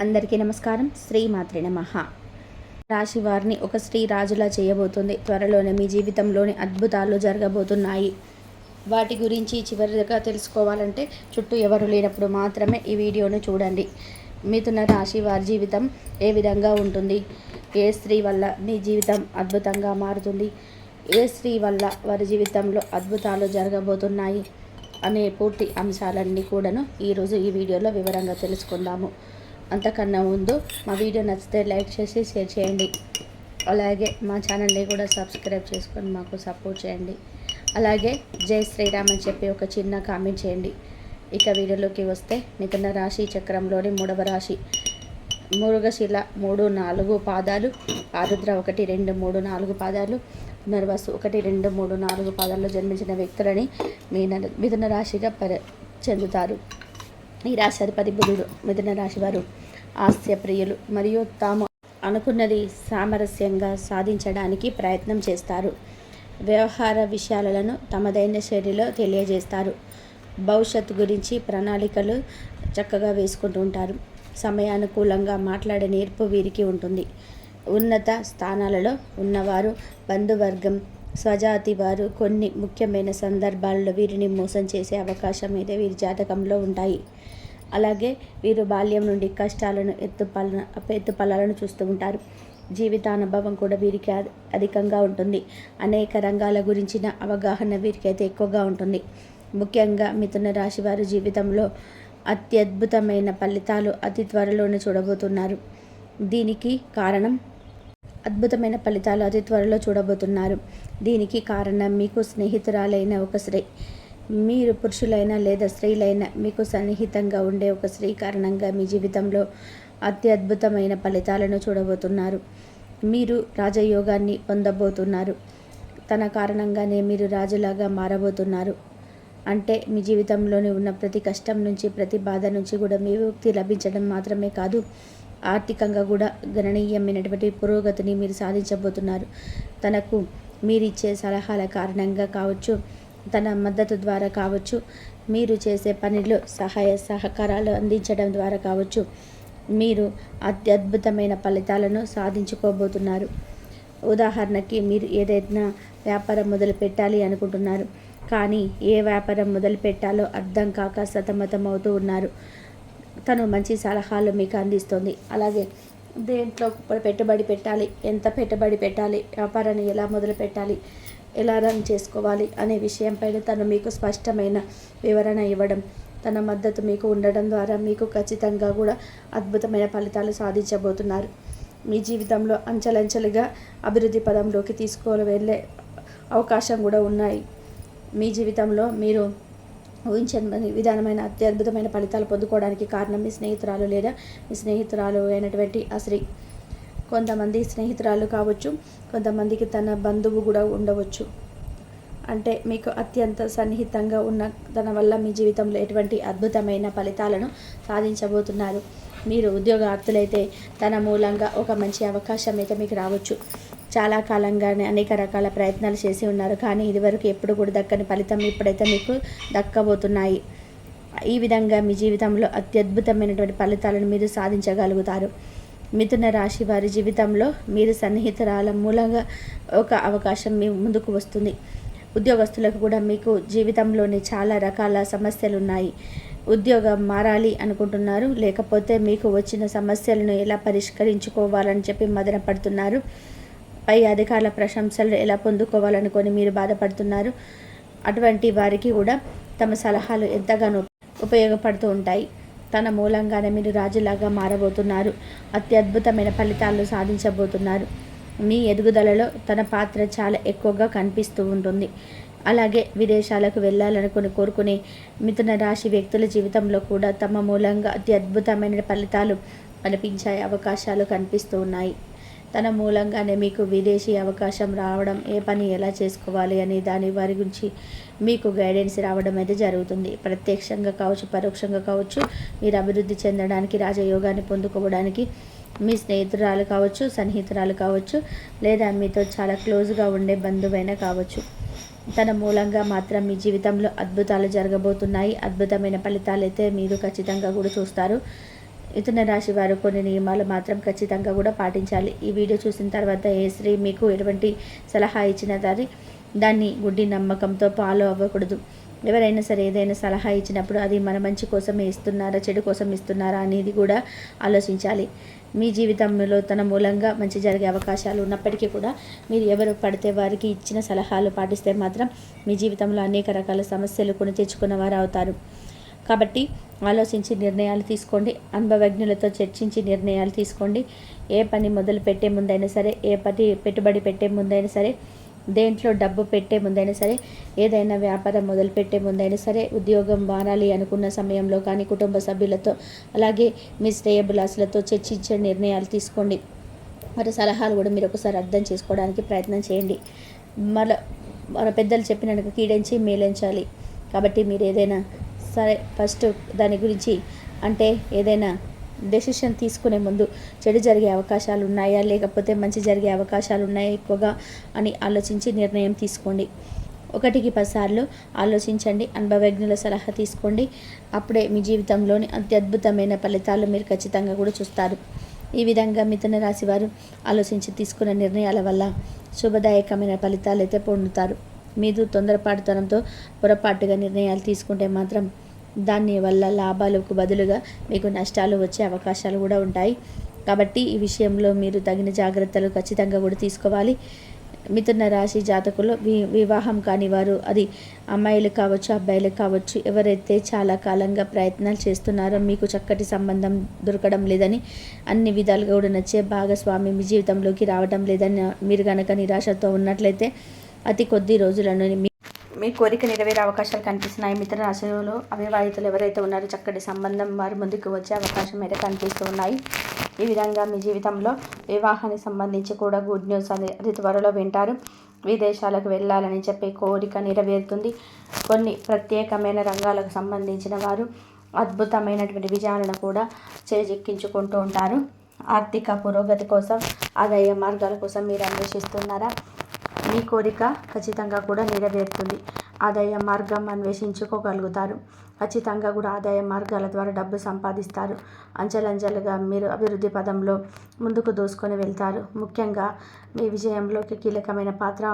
అందరికీ నమస్కారం. శ్రీమాత్రే నమః. రాశి వారిని ఒక స్త్రీ రాజులా చేయబోతుంది. త్వరలోనే మీ జీవితంలోని అద్భుతాలు జరగబోతున్నాయి. వాటి గురించి చివరిగా తెలుసుకోవాలంటే చుట్టూ ఎవరు లేనప్పుడు మాత్రమే ఈ వీడియోను చూడండి. మిథున రాశి వారి జీవితం ఏ విధంగా ఉంటుంది, ఏ స్త్రీ వల్ల మీ జీవితం అద్భుతంగా మారుతుంది, ఏ స్త్రీ వల్ల వారి జీవితంలో అద్భుతాలు జరగబోతున్నాయి అనే పూర్తి అంశాలన్నీ కూడాను ఈరోజు ఈ వీడియోలో వివరంగా తెలుసుకుందాము. అంతకన్నా ముందు మా వీడియో నచ్చితే లైక్ చేసి షేర్ చేయండి. అలాగే మా ఛానల్ని కూడా సబ్స్క్రైబ్ చేసుకొని మాకు సపోర్ట్ చేయండి. అలాగే జై శ్రీరామ్ అని చెప్పి ఒక చిన్న కామెంట్ చేయండి. ఇక వీడియోలోకి వస్తే మిథున రాశి చక్రంలోని 3వ రాశి మృగశిల 3, 4 పాదాలు, ఆరుద్ర 1, 2, 3, 4 పాదాలు, పునర్వసు 1, 2, 3, 4 పాదాల్లో జన్మించిన వ్యక్తులని మిథున రాశిగా చెందుతారు. ఈ రాశి అధిపతి బుధుడు. మిథున రాశి వారు హాస్యప్రియులు మరియు తాము అనుకున్నది సామరస్యంగా సాధించడానికి ప్రయత్నం చేస్తారు. వ్యవహార విషయాలను తమదైన శైలిలో తెలియజేస్తారు. భవిష్యత్తు గురించి ప్రణాళికలు చక్కగా వేసుకుంటూ ఉంటారు. సమయానుకూలంగా మాట్లాడే నేర్పు వీరికి ఉంటుంది. ఉన్నత స్థానాలలో ఉన్నవారు, బంధువర్గం, స్వజాతి వారు కొన్ని ముఖ్యమైన సందర్భాల్లో వీరిని మోసం చేసే అవకాశం అయితే వీరి జాతకంలో ఉంటాయి. అలాగే వీరు బాల్యం నుండి కష్టాలను ఎత్తుపల్లాలను చూస్తూ ఉంటారు. జీవితానుభవం కూడా వీరికి అధికంగా ఉంటుంది. అనేక రంగాల గురించిన అవగాహన వీరికైతే ఎక్కువగా ఉంటుంది. ముఖ్యంగా మిథున రాశి వారి జీవితంలో అత్యద్భుతమైన ఫలితాలు అతి త్వరలోనే చూడబోతున్నారు. దీనికి కారణం దీనికి కారణం మీకు స్నేహితురాలైన ఒక స్త్రీ. మీరు పురుషులైనా లేదా స్త్రీలైనా మీకు సన్నిహితంగా ఉండే ఒక స్త్రీ కారణంగా మీ జీవితంలో అత్యద్భుతమైన ఫలితాలను చూడబోతున్నారు. మీరు రాజయోగాన్ని పొందబోతున్నారు. తన కారణంగానే మీరు రాజులాగా మారబోతున్నారు. అంటే మీ జీవితంలోని ఉన్న ప్రతి కష్టం నుంచి, ప్రతి బాధ నుంచి కూడా మీ విముక్తి లభించడం మాత్రమే కాదు, ఆర్థికంగా కూడా గణనీయమైనటువంటి పురోగతిని మీరు సాధించబోతున్నారు. తనకు మీరిచ్చే సలహాల కారణంగా కావచ్చు, తన మద్దతు ద్వారా కావచ్చు, మీరు చేసే పనిలో సహాయ సహకారాలు అందించడం ద్వారా కావచ్చు, మీరు అత్యద్భుతమైన ఫలితాలను సాధించుకోబోతున్నారు. ఉదాహరణకి మీరు ఏదైనా వ్యాపారం మొదలు పెట్టాలి అనుకుంటున్నారు, కానీ ఏ వ్యాపారం మొదలు పెట్టాలో అర్థం కాక సతమతం అవుతూ ఉన్నారు. తను మంచి సలహాలు మీకు అందిస్తుంది. అలాగే దేంట్లో పెట్టుబడి పెట్టాలి, ఎంత పెట్టుబడి పెట్టాలి, వ్యాపారాన్ని ఎలా మొదలు పెట్టాలి, ఎలా రన్ చేసుకోవాలి అనే విషయంపైన తను మీకు స్పష్టమైన వివరణ ఇవ్వడం, తన మద్దతు మీకు ఉండడం ద్వారా మీకు ఖచ్చితంగా కూడా అద్భుతమైన ఫలితాలు సాధించబోతున్నారు. మీ జీవితంలో అంచెలంచెలుగా అభివృద్ధి పదంలోకి వెళ్ళే అవకాశం కూడా ఉన్నాయి. మీ జీవితంలో మీరు ఊహించని విధానమైన అత్యద్భుతమైన ఫలితాలు పొందుకోవడానికి కారణం మీ స్నేహితురాలు లేదా మీ స్నేహితురాలు అయినటువంటి ఆ స్త్రీ. కొంతమంది స్నేహితురాలు కావచ్చు, కొంతమందికి తన బంధువు కూడా ఉండవచ్చు. అంటే మీకు అత్యంత సన్నిహితంగా ఉన్న తన వల్ల మీ జీవితంలో ఎటువంటి అద్భుతమైన ఫలితాలను సాధించబోతున్నారు. మీరు ఉద్యోగార్థులైతే తన మూలంగా ఒక మంచి అవకాశం అయితే మీకు రావచ్చు. చాలా కాలంగానే అనేక రకాల ప్రయత్నాలు చేసి ఉన్నారు, కానీ ఇదివరకు ఎప్పుడు కూడా దక్కని ఫలితం ఇప్పుడైతే మీకు దక్కబోతున్నాయి. ఈ విధంగా మీ జీవితంలో అత్యద్భుతమైనటువంటి ఫలితాలను మీరు సాధించగలుగుతారు. మిథున రాశి వారి జీవితంలో మీరు సన్నిహితురాల మూలంగా ఒక అవకాశం మీ ముందుకు వస్తుంది. ఉద్యోగస్తులకు కూడా మీకు జీవితంలోని చాలా రకాల సమస్యలు ఉన్నాయి. ఉద్యోగం మారాలి అనుకుంటున్నారు, లేకపోతే మీకు వచ్చిన సమస్యలను ఎలా పరిష్కరించుకోవాలని చెప్పి మదన పడుతున్నారు. పై అధికారుల ప్రశంసలు ఎలా పొందుకోవాలనుకొని మీరు బాధపడుతున్నారు. అటువంటి వారికి కూడా తమ సలహాలు ఎంతగానో ఉపయోగపడుతూ ఉంటాయి. తన మూలంగానే మీరు రాజులాగా మారబోతున్నారు. అత్యద్భుతమైన ఫలితాలు సాధించబోతున్నారు. మీ ఎదుగుదలలో తన పాత్ర చాలా ఎక్కువగా కనిపిస్తూ ఉంటుంది. అలాగే విదేశాలకు వెళ్ళాలనుకుని కోరుకునే మిథున రాశి వ్యక్తుల జీవితంలో కూడా తమ మూలంగా అత్యద్భుతమైన ఫలితాలు కనిపించే అవకాశాలు కనిపిస్తూ ఉన్నాయి. తన మూలంగానే మీకు విదేశీ అవకాశం రావడం, ఏ పని ఎలా చేసుకోవాలి అనే వారి గురించి మీకు గైడెన్స్ రావడం అయితే జరుగుతుంది. ప్రత్యక్షంగా కావచ్చు, పరోక్షంగా కావచ్చు, మీరు అభివృద్ధి చెందడానికి, రాజయోగాన్ని పొందుకోవడానికి మీ స్నేహితురాలు కావచ్చు, సన్నిహితురాలు కావచ్చు, లేదా మీతో చాలా క్లోజ్గా ఉండే బంధువైనా కావచ్చు, తన మూలంగా మాత్రం మీ జీవితంలో అద్భుతాలు జరగబోతున్నాయి. అద్భుతమైన ఫలితాలు అయితే మీరు ఖచ్చితంగా కూడా చూస్తారు. మిథున రాశి వారు కొన్ని నియమాలు మాత్రం ఖచ్చితంగా కూడా పాటించాలి. ఈ వీడియో చూసిన తర్వాత ఏ స్త్రీ మీకు ఎటువంటి సలహా ఇచ్చినా దాన్ని గుడ్డి నమ్మకంతో ఫాలో అవ్వకూడదు. ఎవరైనా సరే ఏదైనా సలహా ఇచ్చినప్పుడు అది మన మంచి కోసమే ఇస్తున్నారా, చెడు కోసం ఇస్తున్నారా అనేది కూడా ఆలోచించాలి. మీ జీవితంలో తన మూలంగా మంచి జరిగే అవకాశాలు ఉన్నప్పటికీ కూడా మీరు ఎవరు పడితే వారికి ఇచ్చిన సలహాలు పాటిస్తే మాత్రం మీ జీవితంలో అనేక రకాల సమస్యలు కొని తెచ్చుకున్న వారు అవుతారు. కాబట్టి ఆలోచించి నిర్ణయాలు తీసుకోండి. అనుభవజ్ఞులతో చర్చించి నిర్ణయాలు తీసుకోండి. ఏ పని మొదలు పెట్టే ముందైనా సరే, ఏ పని పెట్టుబడి పెట్టే ముందైనా సరే, దేంట్లో డబ్బు పెట్టే ముందైనా సరే, ఏదైనా వ్యాపారం మొదలు పెట్టే ముందైనా సరే, ఉద్యోగం మారాలి అనుకున్న సమయంలో కానీ కుటుంబ సభ్యులతో అలాగే మీ శ్రేయభిలాషులతో చర్చించే నిర్ణయాలు తీసుకోండి. వారి సలహాలు కూడా మీరు ఒకసారి అర్థం చేసుకోవడానికి ప్రయత్నం చేయండి. మన పెద్దలు చెప్పినట్టుగా కీడించి మేలించాలి. కాబట్టి మీరు ఏదైనా సరే ఫస్ట్ దాని గురించి అంటే ఏదైనా డెసిషన్ తీసుకునే ముందు చెడు జరిగే అవకాశాలు ఉన్నాయా లేకపోతే మంచి జరిగే అవకాశాలు ఉన్నాయా ఎక్కువగా అని ఆలోచించి నిర్ణయం తీసుకోండి. 1కి 10 సార్లు ఆలోచించండి. అనుభవజ్ఞుల సలహా తీసుకోండి. అప్పుడే మీ జీవితంలోని అత్యద్భుతమైన ఫలితాలు మీరు ఖచ్చితంగా కూడా చూస్తారు. ఈ విధంగా మిథున రాశి వారు ఆలోచించి తీసుకున్న నిర్ణయాల వల్ల శుభదాయకమైన ఫలితాలు అయితే పొందుతారు. మీరు తొందరపాటుతనంతో పొరపాటుగా నిర్ణయాలు తీసుకుంటే మాత్రం దాని వల్ల లాభాలకు బదులుగా మీకు నష్టాలు వచ్చే అవకాశాలు కూడా ఉంటాయి. కాబట్టి ఈ విషయంలో మీరు తగిన జాగ్రత్తలు ఖచ్చితంగా కూడా తీసుకోవాలి. మిథున రాశి జాతకులు వివాహం కాని వారు, అది అమ్మాయిలు కావచ్చు అబ్బాయిలు కావచ్చు, ఎవరైతే చాలా కాలంగా ప్రయత్నాలు చేస్తున్నారో మీకు చక్కటి సంబంధం దొరకడం లేదని, అన్ని విధాలుగా కూడా నచ్చే భాగస్వామి మీ జీవితంలోకి రావడం లేదని మీరు కనుక నిరాశతో ఉన్నట్లయితే అతి కొద్ది రోజులను మీ కోరిక నెరవేరే అవకాశాలు కనిపిస్తున్నాయి. మిథున రాశిలో అవివాహితులు ఎవరైతే ఉన్నారో చక్కటి సంబంధం వారి ముందుకు వచ్చే అవకాశం అయితే కనిపిస్తూ ఉన్నాయి. ఈ విధంగా మీ జీవితంలో వివాహానికి సంబంధించి కూడా గుడ్ న్యూస్ అది త్వరలో వింటారు. విదేశాలకు వెళ్ళాలని చెప్పే కోరిక నెరవేరుతుంది. కొన్ని ప్రత్యేకమైన రంగాలకు సంబంధించిన వారు అద్భుతమైనటువంటి విజయాలను కూడా చేజిక్కించుకుంటూ ఉంటారు. ఆర్థిక పురోగతి కోసం, ఆదాయ మార్గాల కోసం మీరు అన్వేషిస్తున్నారా? మీ కోరిక ఖచ్చితంగా కూడా నెరవేరుతుంది. ఆదాయ మార్గం అన్వేషించుకోగలుగుతారు. ఖచ్చితంగా కూడా ఆదాయ మార్గాల ద్వారా డబ్బు సంపాదిస్తారు. అంచెలంచెలుగా మీరు అభివృద్ధి పదంలో ముందుకు దూసుకొని వెళ్తారు. ముఖ్యంగా మీ విజయంలోకి కీలకమైన పాత్ర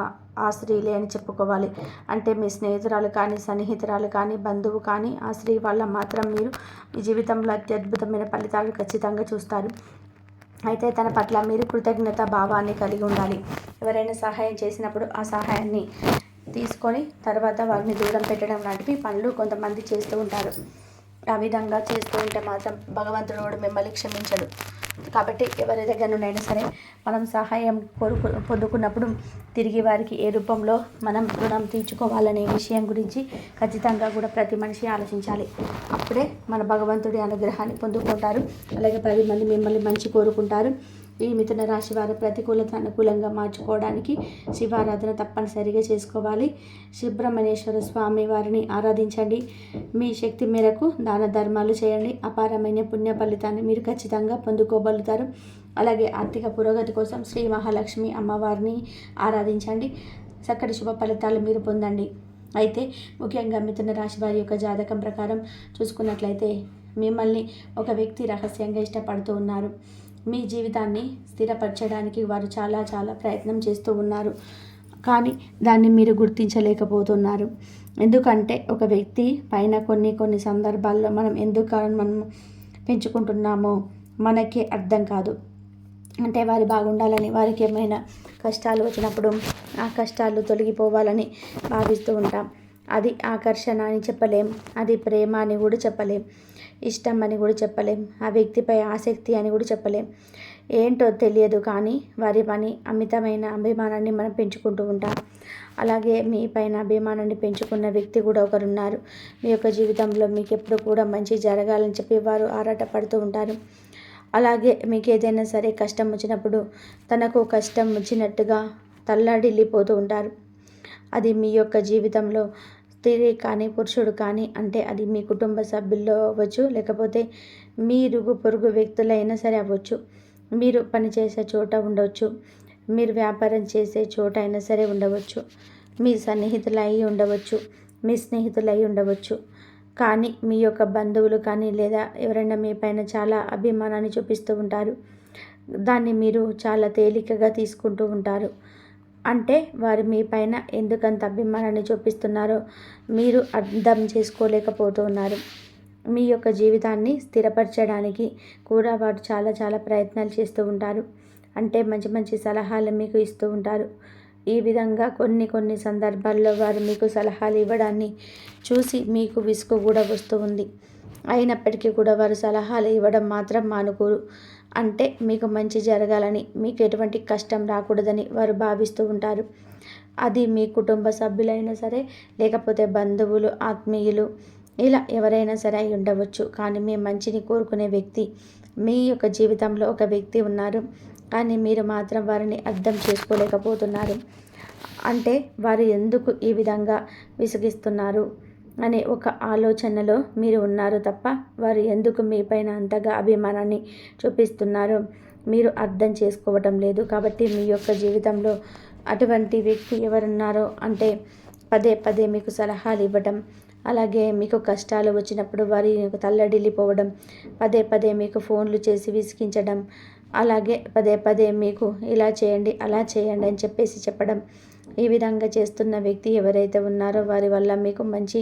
ఆ స్త్రీలే అని చెప్పుకోవాలి. అంటే మీ స్నేహితురాలు కానీ, సన్నిహితురాలు కానీ, బంధువు కానీ, ఆ స్త్రీ వల్ల మాత్రం మీరు మీ జీవితంలో అత్యద్భుతమైన ఫలితాలు ఖచ్చితంగా చూస్తారు. అయితే తన పట్ల మీరు కృతజ్ఞత భావాన్ని కలిగి ఉండాలి. ఎవరైనా సహాయం చేసినప్పుడు ఆ సహాయాన్ని తీసుకొని తర్వాత వారిని దూరం పెట్టడం లాంటివి పనులు కొంతమంది చేస్తూ ఉంటారు. ఆ విధంగా చేస్తూ ఉంటే మాత్రం భగవంతుడు కూడా మిమ్మల్ని క్షమించడు. కాబట్టి ఎవరి దగ్గర నుండైనా సరే మనం సహాయం పొందుకున్నప్పుడు తిరిగి వారికి ఏ రూపంలో మనం రుణం తీర్చుకోవాలనే విషయం గురించి ఖచ్చితంగా కూడా ప్రతి మనిషి ఆలోచించాలి. అప్పుడే మన భగవంతుడి అనుగ్రహాన్ని పొందుకుంటారు. అలాగే 10 మంది మిమ్మల్ని మంచి కోరుకుంటారు. ఈ మిథున రాశి వారు ప్రతికూలత అనుకూలంగా మార్చుకోవడానికి శివారాధన తప్పనిసరిగా చేసుకోవాలి. సుబ్రహ్మణ్యేశ్వర స్వామి వారిని ఆరాధించండి. మీ శక్తి మేరకు దాన ధర్మాలు చేయండి. అపారమైన పుణ్య ఫలితాన్ని మీరు ఖచ్చితంగా పొందుకోగలుగుతారు. అలాగే ఆర్థిక పురోగతి కోసం శ్రీ మహాలక్ష్మి అమ్మవారిని ఆరాధించండి. చక్కటి శుభ ఫలితాలు మీరు పొందండి. అయితే ముఖ్యంగా మిథున రాశి వారి యొక్క జాతకం ప్రకారం చూసుకున్నట్లయితే మిమ్మల్ని ఒక వ్యక్తి రహస్యంగా ఇష్టపడుతూ ఉన్నారు. మీ జీవితాన్ని స్థిరపరచడానికి వారు చాలా ప్రయత్నం చేస్తూ ఉన్నారు. కానీ దాన్ని మీరు గుర్తించలేకపోతున్నారు. ఎందుకంటే ఒక వ్యక్తి పైన కొన్ని సందర్భాల్లో మనం మనం పెంచుకుంటున్నామో మనకే అర్థం కాదు. అంటే వారు బాగుండాలని, వారికి ఏమైనా కష్టాలు వచ్చినప్పుడు ఆ కష్టాలు తొలగిపోవాలని భావిస్తూ ఉంటాం. అది ఆకర్షణ అని చెప్పలేం, అది ప్రేమ అని కూడా చెప్పలేం, ఇష్టం అని కూడా చెప్పలేం, ఆ వ్యక్తిపై ఆసక్తి అని కూడా చెప్పలేం. ఏంటో తెలియదు కానీ వారి పని అమితమైన అభిమానాన్ని మనం పెంచుకుంటూ ఉంటాం. అలాగే మీ పైన అభిమానాన్ని పెంచుకున్న వ్యక్తి కూడా ఒకరున్నారు. మీ యొక్క జీవితంలో మీకు ఎప్పుడు కూడా మంచి జరగాలని చెప్పి వారు ఆరాటపడుతూ ఉంటారు. అలాగే మీకు ఏదైనా సరే కష్టం వచ్చినప్పుడు తనకు కష్టం వచ్చినట్టుగా తల్లడిల్లిపోతూ ఉంటారు. అది మీ యొక్క జీవితంలో స్త్రీ కానీ పురుషుడు కానీ, అంటే అది మీ కుటుంబ సభ్యుల్లో అవ్వచ్చు, లేకపోతే మీ ఇరుగు పొరుగు వ్యక్తులైనా సరే అవ్వచ్చు, మీరు పనిచేసే చోట ఉండవచ్చు, మీరు వ్యాపారం చేసే చోట అయినా సరే ఉండవచ్చు, మీ సన్నిహితులై ఉండవచ్చు, మీ స్నేహితులై ఉండవచ్చు. కానీ మీ యొక్క బంధువులు కానీ లేదా ఎవరైనా మీ పైన చాలా అభిమానాన్ని చూపిస్తూ ఉంటారు. దాన్ని మీరు చాలా తేలికగా తీసుకుంటూ ఉంటారు. అంటే వారు మీ పైన ఎందుకంత అభిమానాన్ని చూపిస్తున్నారో మీరు అర్థం చేసుకోలేకపోతూ ఉన్నారు. మీ యొక్క జీవితాన్ని స్థిరపరచడానికి కూడా వారు చాలా చాలా ప్రయత్నాలు చేస్తూ ఉంటారు. అంటే మంచి మంచి సలహాలు మీకు ఇస్తూ ఉంటారు. ఈ విధంగా కొన్ని కొన్ని సందర్భాల్లో వారు మీకు సలహాలు ఇవ్వడాన్ని చూసి మీకు విసుగు కూడా వస్తూ ఉంది. అయినప్పటికీ కూడా వారు సలహాలు ఇవ్వడం మాత్రం మానుకోరు. అంటే మీకు మంచి జరగాలని, మీకు ఎటువంటి కష్టం రాకూడదని వారు భావిస్తూ ఉంటారు. అది మీ కుటుంబ సభ్యులైనా సరే, లేకపోతే బంధువులు, ఆత్మీయులు, ఇలా ఎవరైనా సరే అయి ఉండవచ్చు. కానీ మీ మంచిని కోరుకునే వ్యక్తి మీ యొక్క జీవితంలో ఒక వ్యక్తి ఉన్నారు. కానీ మీరు మాత్రం వారిని అర్థం చేసుకోలేకపోతున్నారు. అంటే వారు ఎందుకు ఈ విధంగా విసిగిస్తున్నారు అనే ఒక ఆలోచనలో మీరు ఉన్నారు తప్ప వారు ఎందుకు మీ పైన అంతగా అభిమానాన్ని చూపిస్తున్నారో మీరు అర్థం చేసుకోవటం లేదు. కాబట్టి మీ యొక్క జీవితంలో అటువంటి వ్యక్తి ఎవరున్నారో అంటే పదే పదే మీకు సలహాలు ఇవ్వటం, అలాగే మీకు కష్టాలు వచ్చినప్పుడు వారి తల్లడిల్లిపోవడం, పదే పదే మీకు ఫోన్లు చేసి విసిగించడం, అలాగే పదే పదే మీకు ఇలా చేయండి అలా చేయండి అని చెప్పడం, ఈ విధంగా చేస్తున్న వ్యక్తి ఎవరైతే ఉన్నారో వారి వల్ల మీకు మంచి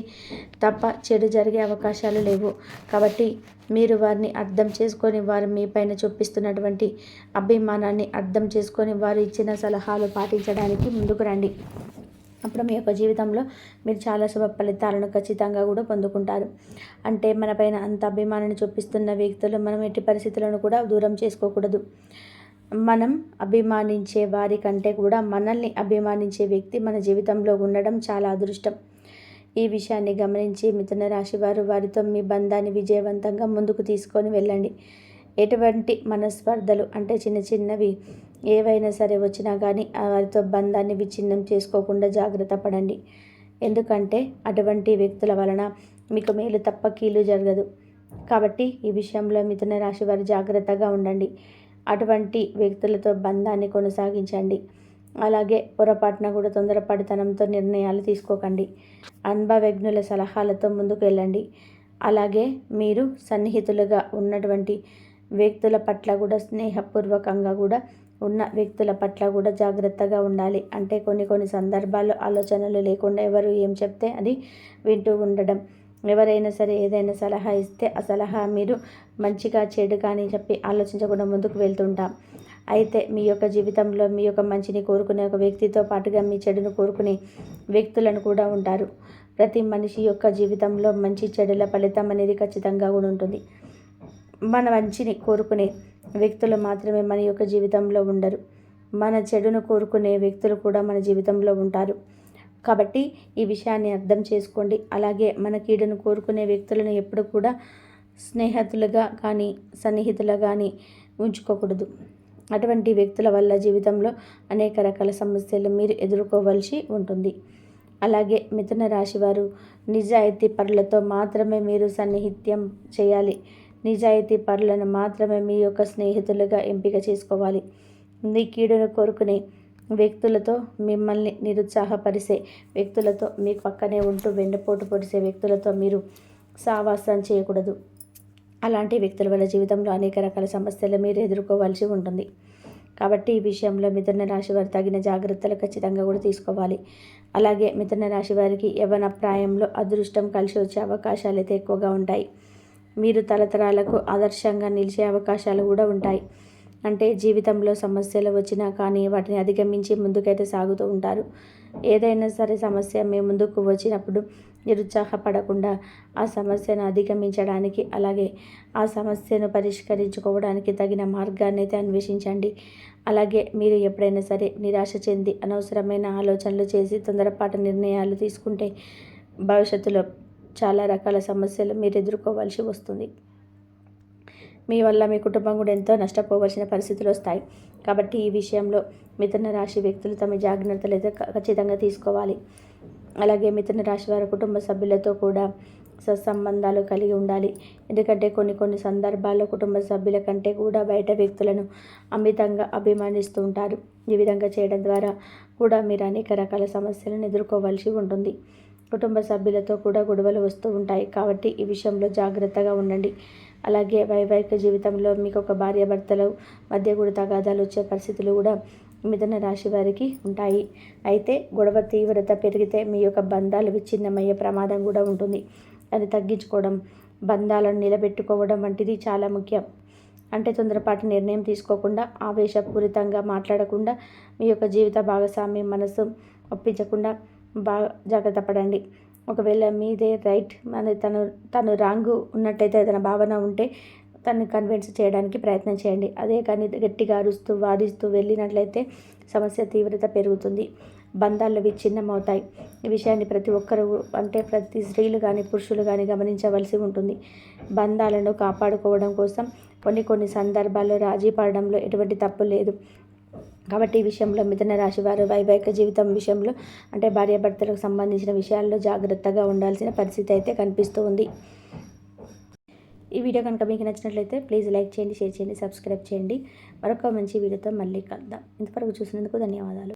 తప్ప చెడు జరిగే అవకాశాలు లేవు. కాబట్టి మీరు వారిని అర్థం చేసుకొని వారు మీ పైన చూపిస్తున్నటువంటి అభిమానాన్ని అర్థం చేసుకొని వారు ఇచ్చిన సలహాలు పాటించడానికి ముందుకు రండి. అప్పుడు మీ యొక్క జీవితంలో మీరు చాలా శుభ ఫలితాలను ఖచ్చితంగా కూడా పొందుకుంటారు. అంటే మన పైన అంత అభిమానాన్ని చూపిస్తున్న వ్యక్తులు మనం ఎట్టి పరిస్థితులను కూడా దూరం చేసుకోకూడదు. మనం అభిమానించే వారి కంటే కూడా మనల్ని అభిమానించే వ్యక్తి మన జీవితంలో ఉండడం చాలా అదృష్టం. ఈ విషయాన్ని గమనించి మిథున రాశి వారు వారితో మీ బంధాన్ని విజయవంతంగా ముందుకు తీసుకొని వెళ్ళండి. ఎటువంటి మనస్పర్ధలు అంటే చిన్న చిన్నవి ఏవైనా సరే వచ్చినా కానీ వారితో బంధాన్ని విచ్ఛిన్నం చేసుకోకుండా జాగ్రత్త పడండి. ఎందుకంటే అటువంటి వ్యక్తుల వలన మీకు మేలు తప్ప కీలు జరగదు. కాబట్టి ఈ విషయంలో మిథున రాశి వారు జాగ్రత్తగా ఉండండి. అటువంటి వ్యక్తులతో బంధాన్ని కొనసాగించండి. అలాగే పొరపాటున కూడా తొందరపడితనంతో నిర్ణయాలు తీసుకోకండి. అనుభవజ్ఞుల సలహాలతో ముందుకు వెళ్ళండి. అలాగే మీరు సన్నిహితులుగా ఉన్నటువంటి వ్యక్తుల పట్ల కూడా స్నేహపూర్వకంగా కూడా ఉన్న వ్యక్తుల పట్ల కూడా జాగ్రత్తగా ఉండాలి. అంటే కొన్ని సందర్భాల్లో ఆలోచనలు లేకుండా ఎవరు ఏం చెప్తే అది వింటూ ఉండడం, ఎవరైనా సరే ఏదైనా సలహా ఇస్తే ఆ సలహా మీరు మంచిగా చెడుగా అని చెప్పి ఆలోచించకుండా ముందుకు వెళ్తుంటాం. అయితే మీ యొక్క జీవితంలో మీ యొక్క మంచిని కోరుకునే ఒక వ్యక్తితో పాటుగా మీ చెడును కోరుకునే వ్యక్తులను కూడా ఉంటారు. ప్రతి మనిషి యొక్క జీవితంలో మంచి చెడుల ఫలితం అనేది ఖచ్చితంగా కూడా ఉంటుంది. మన మంచిని కోరుకునే వ్యక్తులు మాత్రమే మన యొక్క జీవితంలో ఉండరు. మన చెడును కోరుకునే వ్యక్తులు కూడా మన జీవితంలో ఉంటారు. కాబట్టి ఈ విషయాన్ని అర్థం చేసుకోండి. అలాగే మన కీడును కోరుకునే వ్యక్తులను ఎప్పుడు కూడా స్నేహితులుగా కానీ సన్నిహితులుగా కానీ ఉంచుకోకూడదు. అటువంటి వ్యక్తుల వల్ల జీవితంలో అనేక రకాల సమస్యలు మీరు ఎదుర్కోవలసి ఉంటుంది. అలాగే మిథున రాశి వారు నిజాయితీ పరులతో మాత్రమే మీరు సన్నిహిత్యం చేయాలి. నిజాయితీ పరులను మాత్రమే మీ యొక్క స్నేహితులుగా ఎంపిక చేసుకోవాలి. మీ కీడును కోరుకునే వ్యక్తులతో, మిమ్మల్ని నిరుత్సాహపరిచే వ్యక్తులతో, మీ పక్కనే ఉంటూ వెన్నుపోటు పొడిచే వ్యక్తులతో మీరు సావాసం చేయకూడదు. అలాంటి వ్యక్తుల వల్ల జీవితంలో అనేక రకాల సమస్యలు మీరు ఎదుర్కోవాల్సి ఉంటుంది. కాబట్టి ఈ విషయంలో మిథున రాశి వారు తగిన జాగ్రత్తలు ఖచ్చితంగా కూడా తీసుకోవాలి. అలాగే మిథున రాశి వారికి యవ్వన ప్రాయంలో అదృష్టం కలిసి వచ్చే అవకాశాలు అయితే ఎక్కువగా ఉంటాయి. మీరు తరతరాలకు ఆదర్శంగా నిలిచే అవకాశాలు కూడా ఉంటాయి. అంటే జీవితంలో సమస్యలు వచ్చినా కానీ వాటిని అధిగమించి ముందుకైతే సాగుతూ ఉంటారు. ఏదైనా సరే సమస్య మీ ముందుకు వచ్చినప్పుడు నిరుత్సాహపడకుండా ఆ సమస్యను అధిగమించడానికి, అలాగే ఆ సమస్యను పరిష్కరించుకోవడానికి తగిన మార్గాన్ని అయితే అన్వేషించండి. అలాగే మీరు ఎప్పుడైనా సరే నిరాశ చెంది అనవసరమైన ఆలోచనలు చేసి తొందరపాటు నిర్ణయాలు తీసుకుంటే భవిష్యత్తులో చాలా రకాల సమస్యలు మీరు ఎదుర్కోవాల్సి వస్తుంది. మీ వల్ల మీ కుటుంబం కూడా ఎంతో నష్టపోవలసిన పరిస్థితులు వస్తాయి. కాబట్టి ఈ విషయంలో మిథున రాశి వ్యక్తులు తమ జాగ్రత్తలు అయితే ఖచ్చితంగా తీసుకోవాలి. అలాగే మిథున రాశి వారి కుటుంబ సభ్యులతో కూడా సత్సంబంధాలు కలిగి ఉండాలి. ఎందుకంటే కొన్ని సందర్భాల్లో కుటుంబ సభ్యుల కంటే కూడా బయట వ్యక్తులను అమితంగా అభిమానిస్తూ ఉంటారు. ఈ విధంగా చేయడం ద్వారా కూడా మీరు అనేక రకాల సమస్యలను ఎదుర్కోవాల్సి ఉంటుంది. కుటుంబ సభ్యులతో కూడా గొడవలు వస్తూ ఉంటాయి. కాబట్టి ఈ విషయంలో జాగ్రత్తగా ఉండండి. అలాగే వైవాహిక జీవితంలో మీకు ఒక భార్యాభర్తల మధ్య కూడా తగాదాలు వచ్చే పరిస్థితులు కూడా మిథున రాశి వారికి ఉంటాయి. అయితే గొడవ తీవ్రత పెరిగితే మీ యొక్క బంధాలు విచ్ఛిన్నమయ్యే ప్రమాదం కూడా ఉంటుంది. అది తగ్గించుకోవడం, బంధాలను నిలబెట్టుకోవడం వంటిది చాలా ముఖ్యం. అంటే తొందరపాటు నిర్ణయం తీసుకోకుండా, ఆవేశపూరితంగా మాట్లాడకుండా, మీ యొక్క జీవిత భాగస్వామి మనసు ఒప్పించకుండా బాగా జాగ్రత్త పడండి. ఒకవేళ మీదే రైట్ తను రాంగ్ ఉన్నట్టయితే, తన భావన ఉంటే తను కన్విన్స్ చేయడానికి ప్రయత్నం చేయండి. అదే కానీ గట్టిగా అరుస్తూ వాదిస్తూ వెళ్ళినట్లయితే సమస్య తీవ్రత పెరుగుతుంది, బంధాలు విచ్ఛిన్నమవుతాయి. ఈ విషయాన్ని ప్రతి ఒక్కరూ, అంటే ప్రతి స్త్రీలు కానీ పురుషులు కానీ గమనించవలసి ఉంటుంది. బంధాలను కాపాడుకోవడం కోసం కొన్ని సందర్భాల్లో రాజీ పడడంలో ఎటువంటి తప్పు లేదు. కాబట్టి ఈ విషయంలో మిథున రాశి వారు వైవాహిక జీవితం విషయంలో, అంటే భార్యాభర్తలకు సంబంధించిన విషయాల్లో జాగ్రత్తగా ఉండాల్సిన పరిస్థితి అయితే కనిపిస్తూ ఉంది. ఈ వీడియో కనుక మీకు నచ్చినట్లయితే ప్లీజ్ లైక్ చేయండి, షేర్ చేయండి, సబ్స్క్రైబ్ చేయండి. మరొక మంచి వీడియోతో మళ్ళీ కలుద్దాం. ఇంతవరకు చూసినందుకు ధన్యవాదాలు.